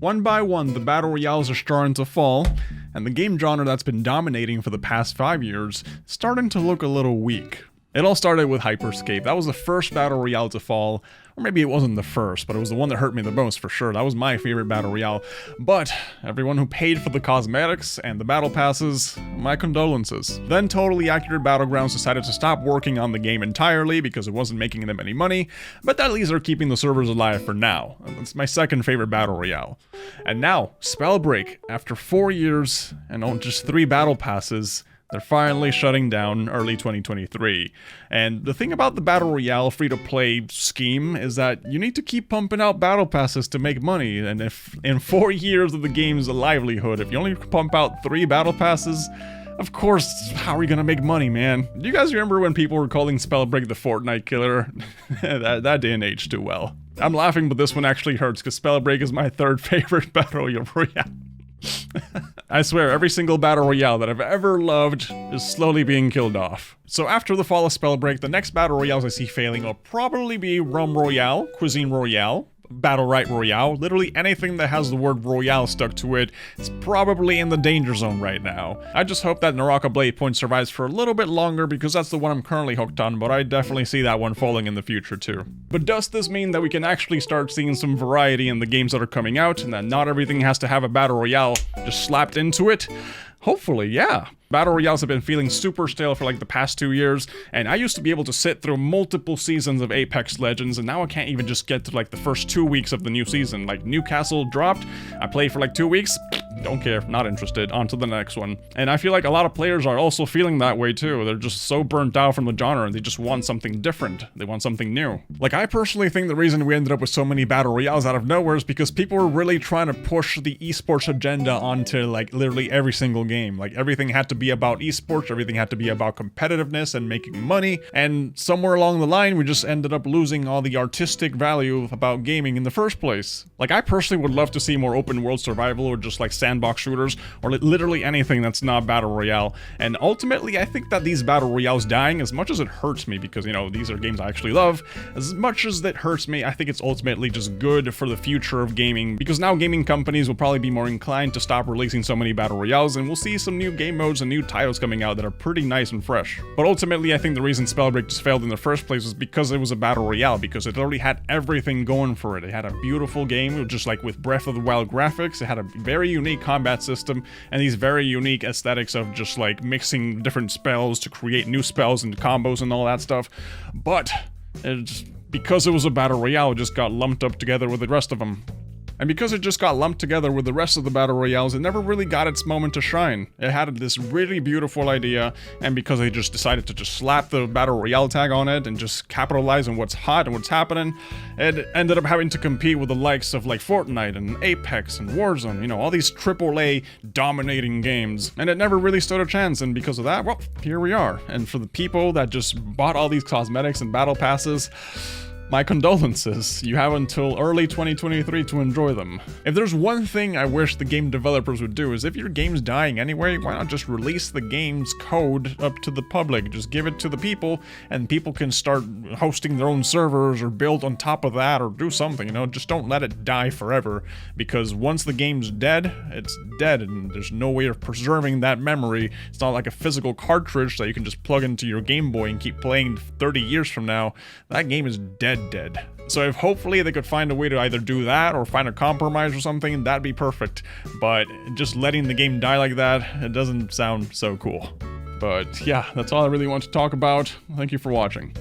One by one, the battle royales are starting to fall, and the game genre that's been dominating for the past 5 years is starting to look a little weak. It all started with Hyper Scape. That was the first battle royale to fall, or maybe it wasn't the first, but it was the one that hurt me the most for sure. That was my favorite battle royale. But everyone who paid for the cosmetics and the battle passes, my condolences. Then Totally Accurate Battlegrounds decided to stop working on the game entirely because it wasn't making them any money, but at least they're keeping the servers alive for now. It's my second favorite battle royale. And now, Spellbreak, after 4 years and just 3 battle passes, they're finally shutting down early 2023. And the thing about the Battle Royale free-to-play scheme is that you need to keep pumping out battle passes to make money. And if in 4 years of the game's livelihood, if you only pump out 3 battle passes, of course, how are you gonna make money, man? Do you guys remember when people were calling Spellbreak the Fortnite killer? that didn't age too well. I'm laughing, but this one actually hurts because Spellbreak is my 3rd favorite Battle Royale. I swear, every single battle royale that I've ever loved is slowly being killed off. So after the fall of Spellbreak, the next battle royales I see failing will probably be Rum Royale, Cuisine Royale, Battle Right Royale. Literally anything that has the word Royale stuck to it is probably in the danger zone right now. I just hope that Naraka Blade Point survives for a little bit longer because that's the one I'm currently hooked on, but I definitely see that one falling in the future too. But does this mean that we can actually start seeing some variety in the games that are coming out and that not everything has to have a battle royale just slapped into it? Hopefully, yeah. Battle royales have been feeling super stale for like the past 2 years, and I used to be able to sit through multiple seasons of Apex Legends, and now I can't even just get to like the first 2 weeks of the new season. Like, Newcastle dropped, I played for like 2 weeks, don't care, not interested, on to the next one. And I feel like a lot of players are also feeling that way too. They're just so burnt out from the genre, and they just want something different. They want something new. Like, I personally think the reason we ended up with so many battle royales out of nowhere is because people were really trying to push the esports agenda onto like literally every single game. Like, everything had to be about esports, everything had to be about competitiveness and making money, and somewhere along the line we just ended up losing all the artistic value about gaming in the first place. Like, I personally would love to see more open world survival or just like sandbox shooters or literally anything that's not battle royale. And ultimately I think that these battle royales dying, as much as it hurts me because, you know, these are games I actually love, as much as that hurts me, I think it's ultimately just good for the future of gaming, because now gaming companies will probably be more inclined to stop releasing so many battle royales, and we'll see some new game modes and new titles coming out that are pretty nice and fresh. But ultimately I think the reason Spellbreak just failed in the first place was because it was a battle royale, because it already had everything going for it. It had a beautiful game, just like with Breath of the Wild graphics. It had a very unique combat system and these very unique aesthetics of just like mixing different spells to create new spells and combos and all that stuff. But because it was a battle royale, it just got lumped up together with the rest of them. And because it just got lumped together with the rest of the battle royales, it never really got its moment to shine. It had this really beautiful idea, and because they just decided to just slap the battle royale tag on it and just capitalize on what's hot and what's happening, it ended up having to compete with the likes of like Fortnite and Apex and Warzone, you know, all these AAA dominating games, and it never really stood a chance. And because of that, well, here we are. And for the people that just bought all these cosmetics and battle passes, my condolences. You have until early 2023 to enjoy them. If there's one thing I wish the game developers would do is, if your game's dying anyway, why not just release the game's code up to the public? Just give it to the people, and people can start hosting their own servers or build on top of that or do something, you know? Just don't let it die forever, because once the game's dead, it's dead, and there's no way of preserving that memory. It's not like a physical cartridge that you can just plug into your Game Boy and keep playing 30 years from now. That game is dead. So if hopefully they could find a way to either do that or find a compromise or something, that'd be perfect. But just letting the game die like that, it doesn't sound so cool. But yeah, that's all I really want to talk about. Thank you for watching.